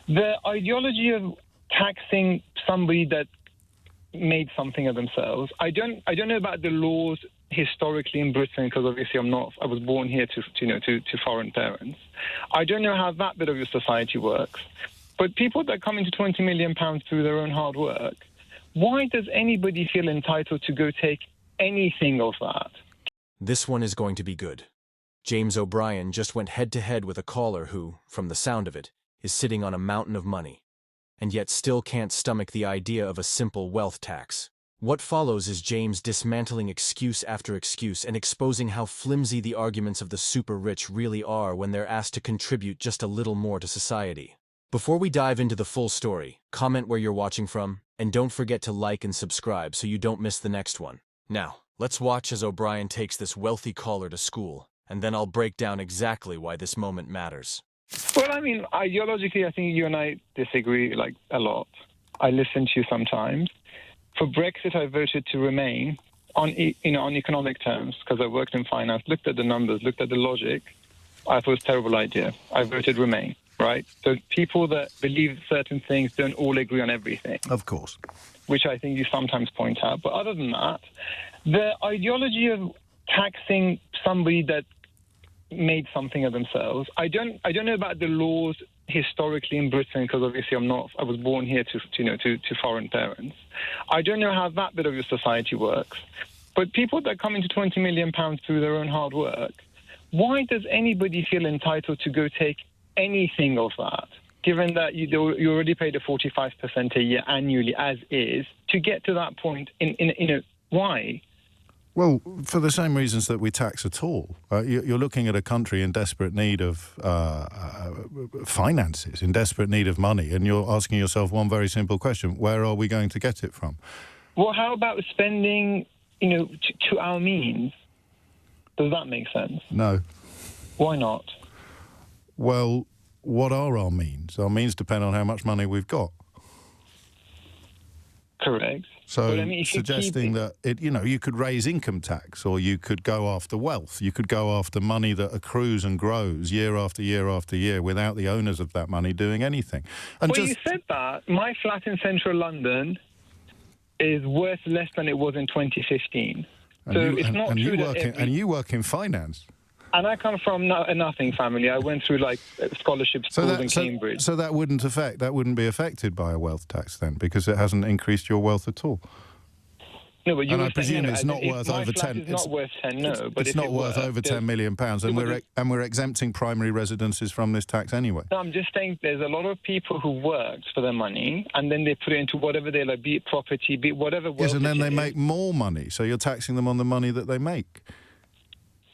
The ideology of taxing somebody that made something of themselves. I don't know about the laws historically in Britain, because obviously I was born here to foreign parents. I don't know how that bit of your society works. But people that come into £20 million through their own hard work, why does anybody feel entitled to go take anything of that? This one is going to be good. James O'Brien just went head-to-head with a caller who, from the sound of it, is sitting on a mountain of money, and yet still can't stomach the idea of a simple wealth tax. What follows is James dismantling excuse after excuse and exposing how flimsy the arguments of the super-rich really are when they're asked to contribute just a little more to society. Before we dive into the full story, comment where you're watching from, and don't forget to like and subscribe so you don't miss the next one. Now, let's watch as O'Brien takes this wealthy caller to school, and then I'll break down exactly why this moment matters. Well, I mean, ideologically, I think you and I disagree, a lot. I listen to you sometimes. For Brexit, I voted to remain on economic terms, because I worked in finance, looked at the numbers, looked at the logic. I thought it was a terrible idea. I voted remain, right? So people that believe certain things don't all agree on everything. Of course. Which I think you sometimes point out. But other than that, the ideology of taxing somebody that made something of themselves. I don't know about the laws historically in Britain, because obviously I was born here to foreign parents. I don't know how that bit of your society works. But people that come into £20 million through their own hard work, why does anybody feel entitled to go take anything of that, given that you already paid a 45% a year annually as is, to get to that point why? Well, for the same reasons that we tax at all. You're looking at a country in desperate need of finances, in desperate need of money, and you're asking yourself one very simple question: where are we going to get it from? Well, how about spending, to our means? Does that make sense? No. Why not? Well, what are our means? Our means depend on how much money we've got. Correct. So but, I mean, suggesting that you could raise income tax, or you could go after wealth, you could go after money that accrues and grows year after year after year without the owners of that money doing anything. And you said that. My flat in central London is worth less than it was in 2015. And you work in finance. And I come from a nothing family. I went through scholarship schools in Cambridge. So that wouldn't be affected by a wealth tax then, because it hasn't increased your wealth at all. No, but I presume it's not worth over 10. It's not worth 10. No, but it's not worth over £10 million, and we're exempting primary residences from this tax anyway. No, I'm just saying there's a lot of people who worked for their money, and then they put it into whatever they like, be it property, be it whatever. Yes, and then they make more money, so you're taxing them on the money that they make.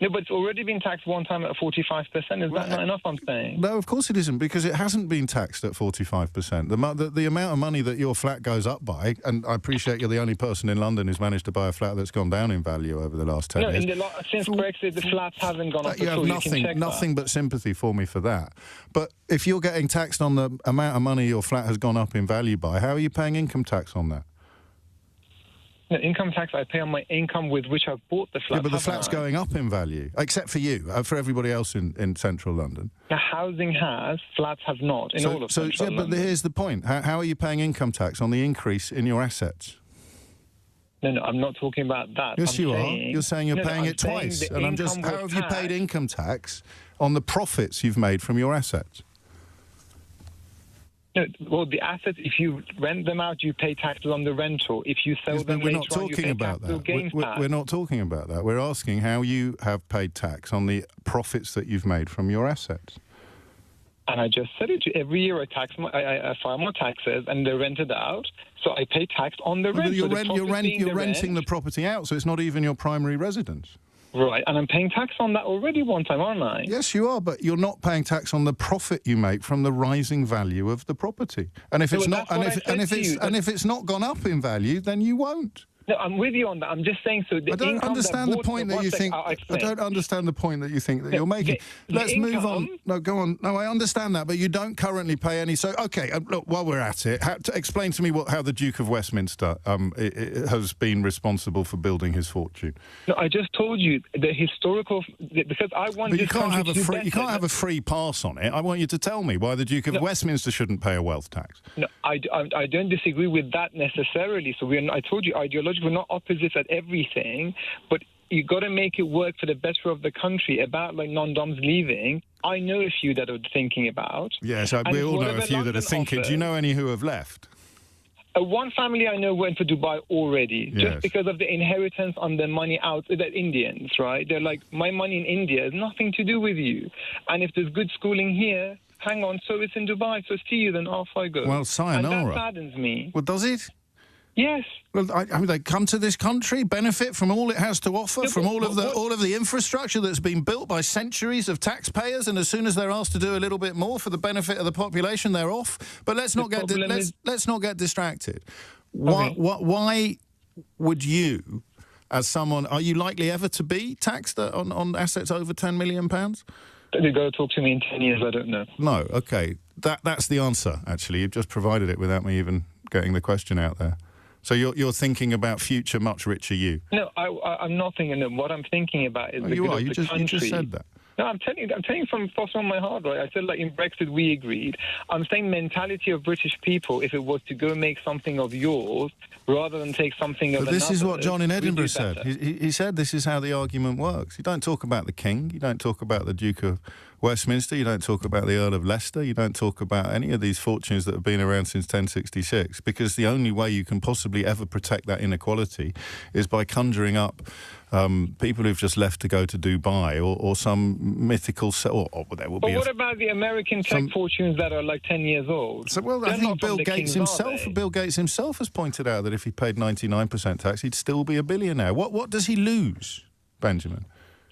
No, but it's already been taxed one time at 45%. Is that not enough, I'm saying? No, of course it isn't, because it hasn't been taxed at 45%. The amount of money that your flat goes up by, and I appreciate you're the only person in London who's managed to buy a flat that's gone down in value over the last 10 years. No, since Brexit, the flats haven't gone up at all. You have nothing but sympathy for me for that. But if you're getting taxed on the amount of money your flat has gone up in value by, how are you paying income tax on that? The income tax I pay on my income with which I've bought the flat. Yeah, but the flat's going up in value, except for you, for everybody else in central London. The housing has, flats have not, in all of central London. But here's the point. How are you paying income tax on the increase in your assets? No, I'm not talking about that. Yes, you are. You're saying you're paying it twice. And how have you paid income tax on the profits you've made from your assets? No, well, the assets, if you rent them out, you pay taxes on the rental. If you sell them later on, you pay capital gains tax. We're not talking about that. We're asking how you have paid tax on the profits that you've made from your assets. And I just said it. Every year I file my taxes and they're rented out, so I pay tax on the rent. You're renting the property out, so it's not even your primary residence. Right, and I'm paying tax on that already one time, aren't I? Yes, you are, but you're not paying tax on the profit you make from the rising value of the property. And if it's not, and if it's not gone up in value, then you won't. No, I'm with you on that. I'm just saying. So the I don't income understand the point that you think. I don't understand the point that you think that you're making. Let's move on. No, go on. No, I understand that, but you don't currently pay any. So, okay, look, while we're at it, explain to me how the Duke of Westminster has been responsible for building his fortune. No, I just told you the historical, because I want. But you can't have a free pass on it. I want you to tell me why the Duke of Westminster shouldn't pay a wealth tax. No, I don't disagree with that necessarily. So I told you, ideologically, we're not opposites at everything, but you got to make it work for the better of the country. About like non-doms leaving, I know a few that are thinking about. Yes, we all know a few that are thinking. Do you know any who have left? One family I know went to Dubai already, just because of the inheritance on the money out, the Indians, right? They're like, my money in India has nothing to do with you. And if there's good schooling here, hang on, so it's in Dubai, so see you, then off I go. Well, sayonara. And that saddens me. Well, does it? Yes. Well, I mean, they come to this country, benefit from all it has to offer, from all of the infrastructure that's been built by centuries of taxpayers, and as soon as they're asked to do a little bit more for the benefit of the population, they're off. But let's not get distracted. Why would you, as someone, are you likely ever to be taxed on assets over £10 million? You've got to talk to me in 10 years, I don't know. No, okay. That's the answer, actually. You've just provided it without me even getting the question out there. So you're thinking about future much richer you? No, I'm not thinking of what I'm thinking about is the good of the country. You just said that. No, I'm telling you from the bottom of my heart, right? I said, like, in Brexit, we agreed. I'm saying mentality of British people, if it was to go make something of yours, rather than take something of another. This is what John in Edinburgh said. He said this is how the argument works. You don't talk about the King. You don't talk about the Duke of Westminster. You don't talk about the Earl of Leicester. You don't talk about any of these fortunes that have been around since 1066, because the only way you can possibly ever protect that inequality is by conjuring up people who've just left to go to Dubai or some mythical... there will be. But what about the American tech fortunes that are like 10 years old? So, well, I think Bill Gates himself has pointed out that if he paid 99% tax, he'd still be a billionaire. What does he lose, Benjamin?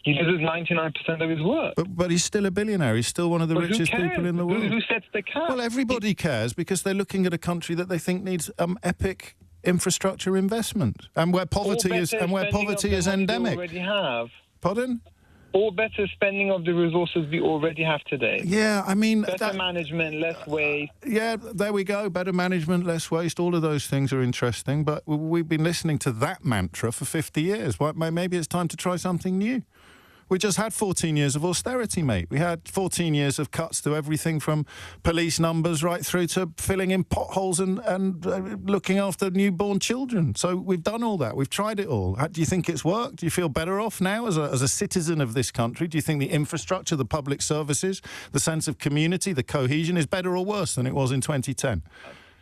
He loses 99% of his work. But he's still a billionaire. He's still one of the richest people in the world. Who sets the cap? Well, everybody cares because they're looking at a country that they think needs epic infrastructure investment, and where poverty is endemic. Already have. Pardon? Or better spending of the resources we already have today. Yeah, I mean... Better management, less waste. Yeah, there we go. Better management, less waste. All of those things are interesting, but we've been listening to that mantra for 50 years. Maybe it's time to try something new. We just had 14 years of austerity, mate. We had 14 years of cuts to everything from police numbers right through to filling in potholes and looking after newborn children. So we've done all that. We've tried it all. Do you think it's worked? Do you feel better off now as a citizen of this country? Do you think the infrastructure, the public services, the sense of community, the cohesion is better or worse than it was in 2010?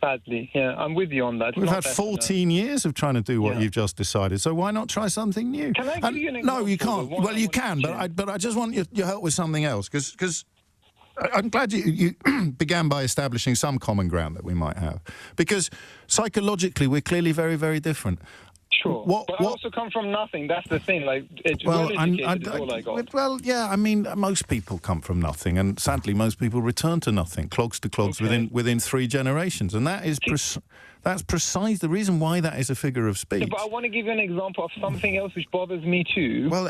Sadly, yeah, I'm with you on that. We've had 14 years of trying to do what you've just decided, so why not try something new? Can I give you an example? No, you can't. Well, you can, but I just want your help with something else, because I'm glad you began by establishing some common ground that we might have, because psychologically we're clearly very, very different. Sure, but I also come from nothing. That's the thing. Like, well-educated is all I got. Well, yeah, I mean, most people come from nothing, and sadly, most people return to nothing, clogs to clogs, within 3 generations, and that is that's precise the reason why that is a figure of speech. Yeah, but I want to give you an example of something else which bothers me too. Well,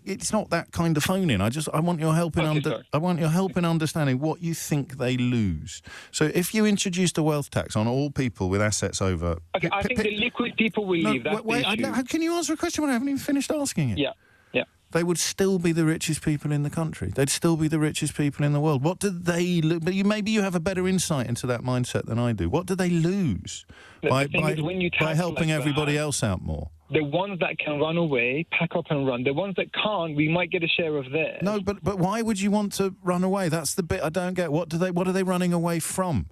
it's not that kind of phone-in. I want your help in understanding what you think they lose. So, if you introduced a wealth tax on all people with assets over, okay, I think the liquid people will leave. How can you answer a question when I haven't even finished asking it? Yeah. They would still be the richest people in the country. They'd still be the richest people in the world. What do they lose? But maybe you have a better insight into that mindset than I do. What do they lose by helping everybody else out more? The ones that can run away, pack up and run. The ones that can't, we might get a share of theirs. No, but why would you want to run away? That's the bit I don't get. What are they running away from?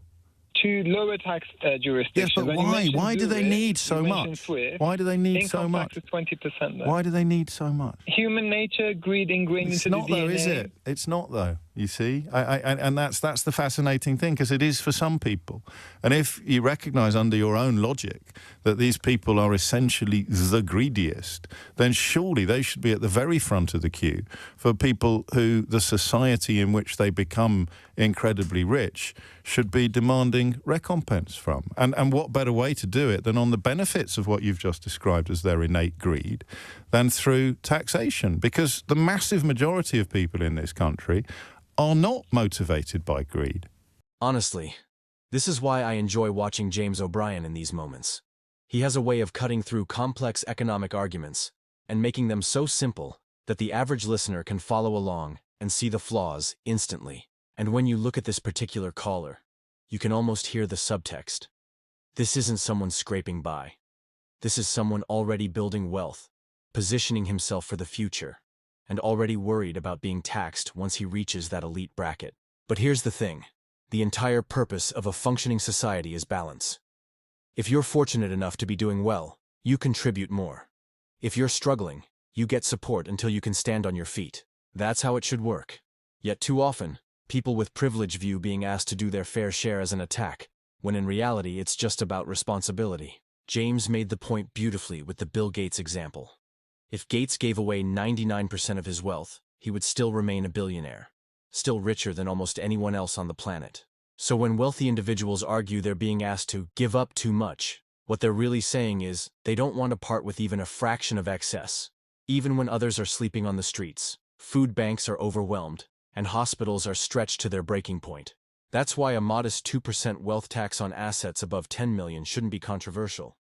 To lower tax jurisdictions. Yes, but why? Why do they need so much? Why do they need so much? Income tax is 20%. Why do they need so much? Human nature, greed ingrained into the DNA. It's not though, is it? It's not though. You see, and that's the fascinating thing, because it is for some people. And if you recognise under your own logic that these people are essentially the greediest, then surely they should be at the very front of the queue for people who the society in which they become incredibly rich should be demanding recompense from. And what better way to do it than on the benefits of what you've just described as their innate greed than through taxation? Because the massive majority of people in this country are not motivated by greed. Honestly, this is why I enjoy watching James O'Brien in these moments. He has a way of cutting through complex economic arguments and making them so simple that the average listener can follow along and see the flaws instantly. And when you look at this particular caller, you can almost hear the subtext. This isn't someone scraping by. This is someone already building wealth, positioning himself for the future, and already worried about being taxed once he reaches that elite bracket. But here's the thing. The entire purpose of a functioning society is balance. If you're fortunate enough to be doing well, you contribute more. If you're struggling, you get support until you can stand on your feet. That's how it should work. Yet too often, people with privilege view being asked to do their fair share as an attack, when in reality it's just about responsibility. James made the point beautifully with the Bill Gates example. If Gates gave away 99% of his wealth, he would still remain a billionaire, still richer than almost anyone else on the planet. So when wealthy individuals argue they're being asked to give up too much, what they're really saying is they don't want to part with even a fraction of excess. Even when others are sleeping on the streets, food banks are overwhelmed, and hospitals are stretched to their breaking point. That's why a modest 2% wealth tax on assets above 10 million shouldn't be controversial.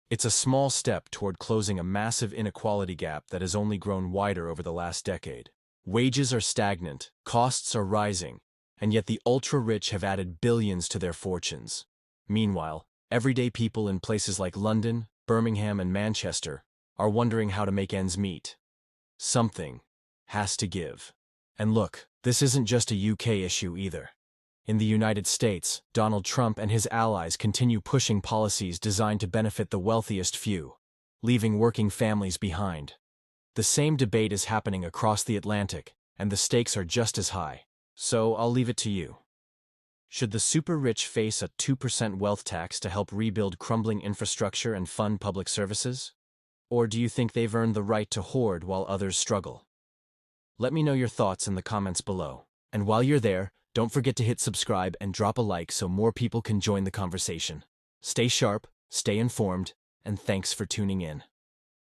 It's a small step toward closing a massive inequality gap that has only grown wider over the last decade. Wages are stagnant, costs are rising, and yet the ultra-rich have added billions to their fortunes. Meanwhile, everyday people in places like London, Birmingham, and Manchester are wondering how to make ends meet. Something has to give. And look, this isn't just a UK issue either. In the United States, Donald Trump and his allies continue pushing policies designed to benefit the wealthiest few, leaving working families behind. The same debate is happening across the Atlantic, and the stakes are just as high. So I'll leave it to you. Should the super rich face a 2% wealth tax to help rebuild crumbling infrastructure and fund public services? Or do you think they've earned the right to hoard while others struggle? Let me know your thoughts in the comments below. And while you're there, don't forget to hit subscribe and drop a like so more people can join the conversation. Stay sharp, stay informed, and thanks for tuning in.